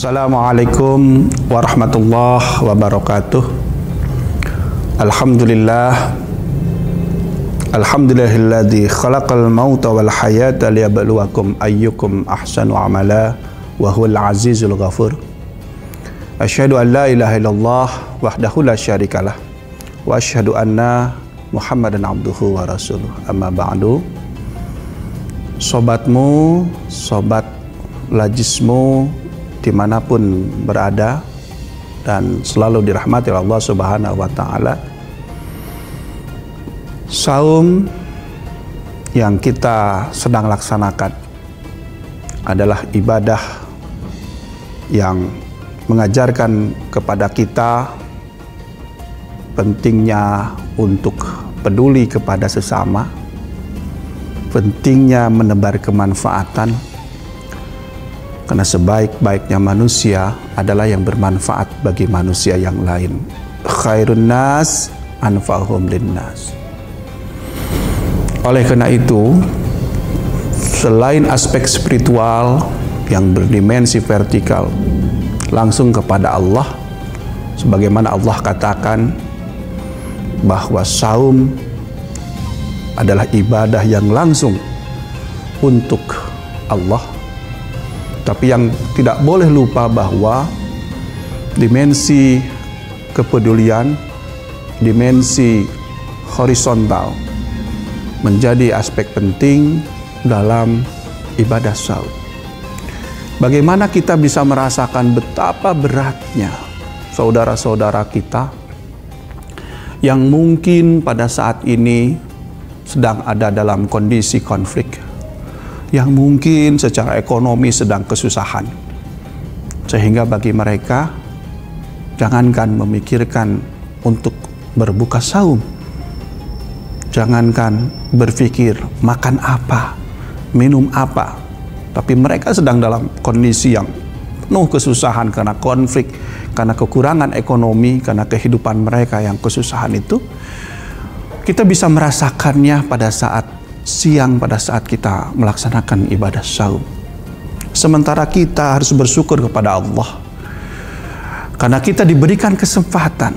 Assalamualaikum warahmatullahi wabarakatuh. Alhamdulillahilladzi khalaqal mauta wal hayata liyabluwakum ayyukum ahsanu amala wa huwal azizul ghafur. Asyhadu an la ilaha illallah wahdahu la syarikalah wa asyhadu anna Muhammadan abduhu wa rasuluh. Amma ba'du. Sobatmu, sobat lajismu dimanapun berada dan selalu dirahmati Allah Subhanahu wa Ta'ala, saum yang kita sedang laksanakan adalah ibadah yang mengajarkan kepada kita pentingnya untuk peduli kepada sesama, pentingnya menebar kemanfaatan, karena sebaik-baiknya manusia adalah yang bermanfaat bagi manusia yang lain. Khairun nas anfa'uhum linnas. Oleh karena itu, selain aspek spiritual yang berdimensi vertikal langsung kepada Allah, sebagaimana Allah katakan bahwa saum adalah ibadah yang langsung untuk Allah, tapi yang tidak boleh lupa bahwa dimensi kepedulian, dimensi horizontal menjadi aspek penting dalam ibadah saum. Bagaimana kita bisa merasakan betapa beratnya saudara-saudara kita yang mungkin pada saat ini sedang ada dalam kondisi konflik, yang mungkin secara ekonomi sedang kesusahan, sehingga bagi mereka jangankan memikirkan untuk berbuka saum, jangankan berpikir makan apa, minum apa, tapi mereka sedang dalam kondisi yang penuh kesusahan karena konflik, karena kekurangan ekonomi, karena kehidupan mereka yang kesusahan itu. Kita bisa merasakannya pada saat siang, pada saat kita melaksanakan ibadah saum. Sementara kita harus bersyukur kepada Allah karena kita diberikan kesempatan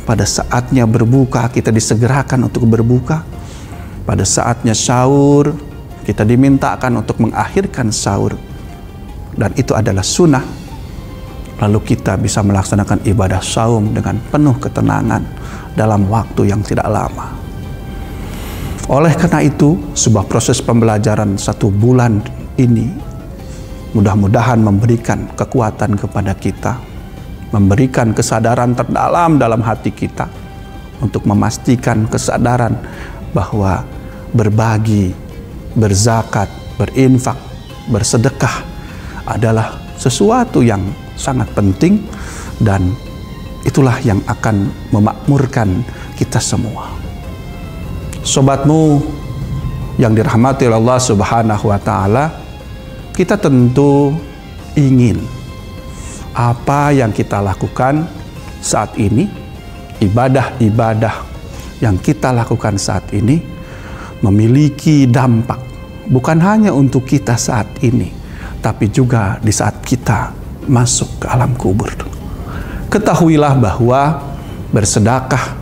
pada saatnya berbuka, kita disegerakan untuk berbuka. Pada saatnya sahur, kita dimintakan untuk mengakhirkan sahur, dan itu adalah sunnah. Lalu kita bisa melaksanakan ibadah saum dengan penuh ketenangan dalam waktu yang tidak lama. Oleh karena itu, sebuah proses pembelajaran 1 bulan ini mudah-mudahan memberikan kekuatan kepada kita, memberikan kesadaran terdalam dalam hati kita untuk memastikan kesadaran bahwa berbagi, berzakat, berinfak, bersedekah adalah sesuatu yang sangat penting, dan itulah yang akan memakmurkan kita semua. Sobatmu yang dirahmati oleh Allah Subhanahu wa Ta'ala, kita tentu ingin apa yang kita lakukan saat ini, ibadah-ibadah yang kita lakukan saat ini memiliki dampak bukan hanya untuk kita saat ini, tapi juga di saat kita masuk ke alam kubur. Ketahuilah bahwa bersedekah,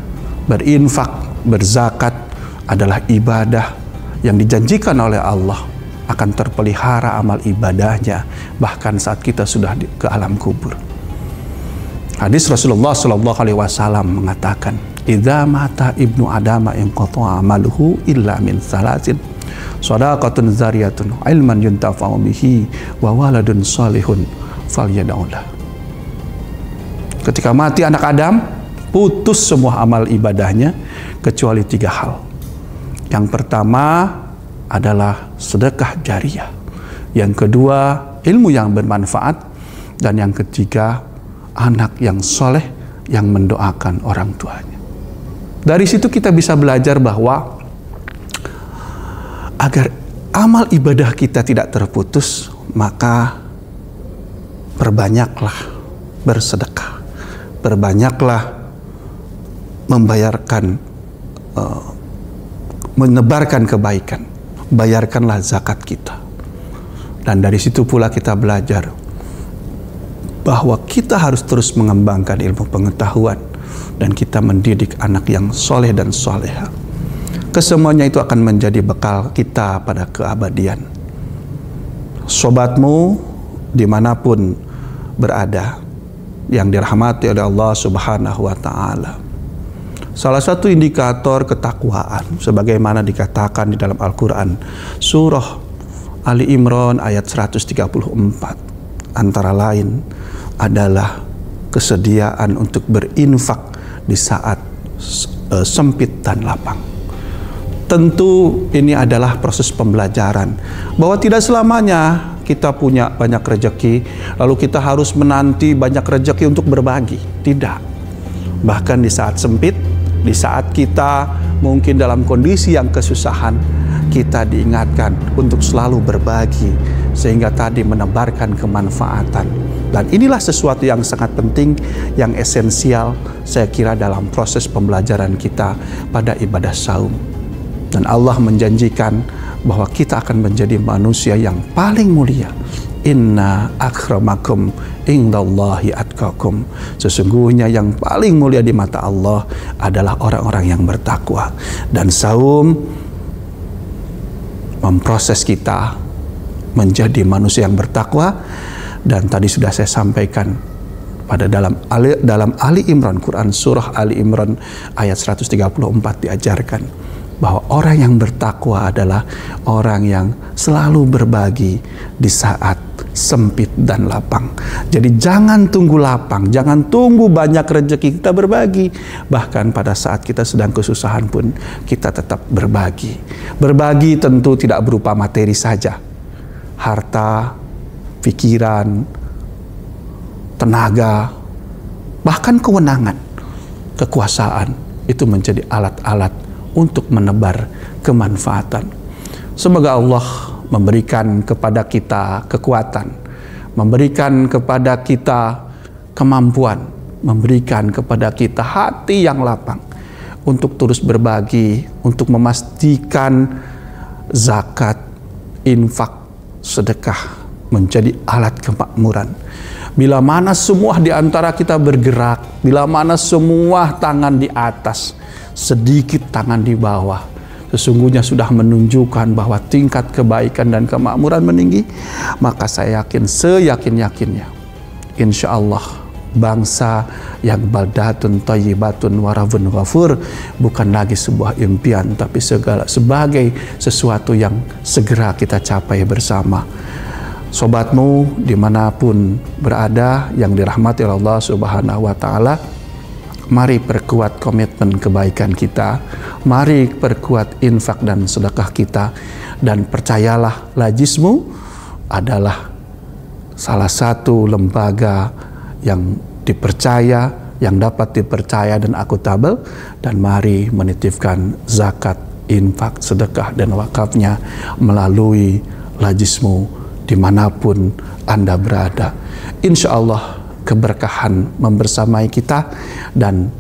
berinfak, berzakat adalah ibadah yang dijanjikan oleh Allah akan terpelihara amal ibadahnya bahkan saat kita sudah ke alam kubur. Hadis Rasulullah SAW mengatakan, "Idza mata ibnu adama inqata'a amaluhu illa min salasin, shadaqatun zariyatun, ilman yuntafa'u bihi, wa waladun salihun falyad'ulah." Ketika mati anak Adam, putus semua amal ibadahnya kecuali 3 hal. Yang pertama adalah sedekah jariyah, yang kedua ilmu yang bermanfaat, dan yang ketiga anak yang soleh yang mendoakan orang tuanya. Dari situ kita bisa belajar bahwa agar amal ibadah kita tidak terputus, maka perbanyaklah bersedekah, perbanyaklah membayarkan, menebarkan kebaikan, bayarkanlah zakat kita. Dan dari situ pula kita belajar bahwa kita harus terus mengembangkan ilmu pengetahuan dan kita mendidik anak yang soleh dan soleha. Kesemuanya itu akan menjadi bekal kita pada keabadian. Sobatmu dimanapun berada yang dirahmati oleh Allah Subhanahu wa Ta'ala, salah satu indikator ketakwaan sebagaimana dikatakan di dalam Al-Quran surah Ali Imran ayat 134 antara lain adalah kesediaan untuk berinfak di saat sempit dan lapang. Tentu ini adalah proses pembelajaran bahwa tidak selamanya kita punya banyak rezeki lalu kita harus menanti banyak rezeki untuk berbagi. Tidak. Bahkan di saat sempit, di saat kita mungkin dalam kondisi yang kesusahan, kita diingatkan untuk selalu berbagi sehingga tadi menebarkan kemanfaatan. Dan inilah sesuatu yang sangat penting, yang esensial saya kira dalam proses pembelajaran kita pada ibadah saum. Dan Allah menjanjikan bahwa kita akan menjadi manusia yang paling mulia. Inna akramakum indallahi atqakum. Sesungguhnya yang paling mulia di mata Allah adalah orang-orang yang bertakwa. Dan saum memproses kita menjadi manusia yang bertakwa. Dan tadi sudah saya sampaikan pada dalam Ali Imran, Quran surah Ali Imran ayat 134 diajarkan bahwa orang yang bertakwa adalah orang yang selalu berbagi di saat sempit dan lapang. Jadi jangan tunggu lapang, jangan tunggu banyak rezeki, kita berbagi. Bahkan pada saat kita sedang kesusahan pun kita tetap berbagi. Berbagi tentu tidak berupa materi saja. Harta, pikiran, tenaga, bahkan kewenangan, kekuasaan itu menjadi alat-alat untuk menebar kemanfaatan. Semoga Allah memberikan kepada kita kekuatan, memberikan kepada kita kemampuan, memberikan kepada kita hati yang lapang untuk terus berbagi, untuk memastikan zakat, infak, sedekah menjadi alat kemakmuran. Bila mana semua di antara kita bergerak, bila mana semua tangan di atas, sedikit tangan di bawah, sesungguhnya sudah menunjukkan bahwa tingkat kebaikan dan kemakmuran meninggi. Maka saya yakin, seyakin-yakinnya, insya Allah bangsa yang baldatun thayyibatun warabun ghafur bukan lagi sebuah impian, tapi sebagai sesuatu yang segera kita capai bersama. Sobatmu dimanapun berada yang dirahmati oleh Allah Subhanahu wa Ta'ala, mari perkuat komitmen kebaikan kita, mari perkuat infak dan sedekah kita, dan percayalah Lajismu adalah salah satu lembaga yang dipercaya, yang dapat dipercaya dan akuntabel. Dan mari menitipkan zakat, infak, sedekah dan wakafnya melalui Lajismu dimanapun Anda berada. Insya Allah keberkahan membersamai kita, dan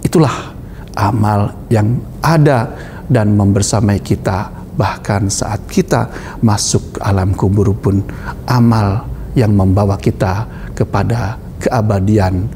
itulah amal yang ada dan membersamai kita bahkan saat kita masuk ke alam kubur pun, amal yang membawa kita kepada keabadian,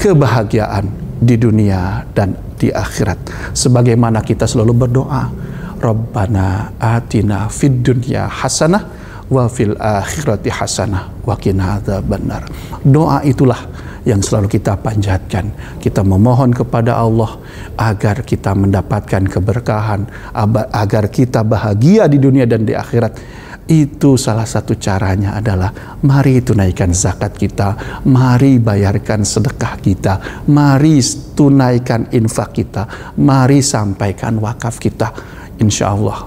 kebahagiaan di dunia dan di akhirat. Sebagaimana kita selalu berdoa, Rabbana atina fid dunya hasanah wa fil akhirati hasanah wa qina adzabannar. Doa itulah yang selalu kita panjatkan. Kita memohon kepada Allah agar kita mendapatkan keberkahan, agar kita bahagia di dunia dan di akhirat. Itu salah satu caranya adalah mari tunaikan zakat kita, mari bayarkan sedekah kita, mari tunaikan infak kita, mari sampaikan wakaf kita. Insya Allah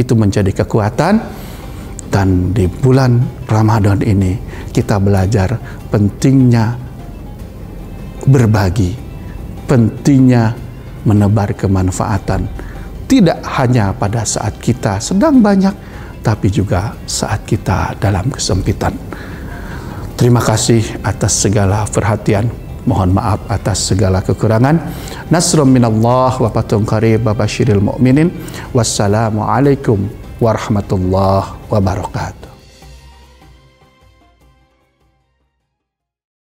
itu menjadi kekuatan. Dan di bulan Ramadan ini kita belajar pentingnya berbagi, pentingnya menebar kemanfaatan. Tidak hanya pada saat kita sedang banyak, tapi juga saat kita dalam kesempitan. Terima kasih atas segala perhatian. Mohon maaf atas segala kekurangan. Nasrun minallah wa fathun qarib wa basyiril mu'minin. Wassalamualaikum warahmatullahi wabarakatuh.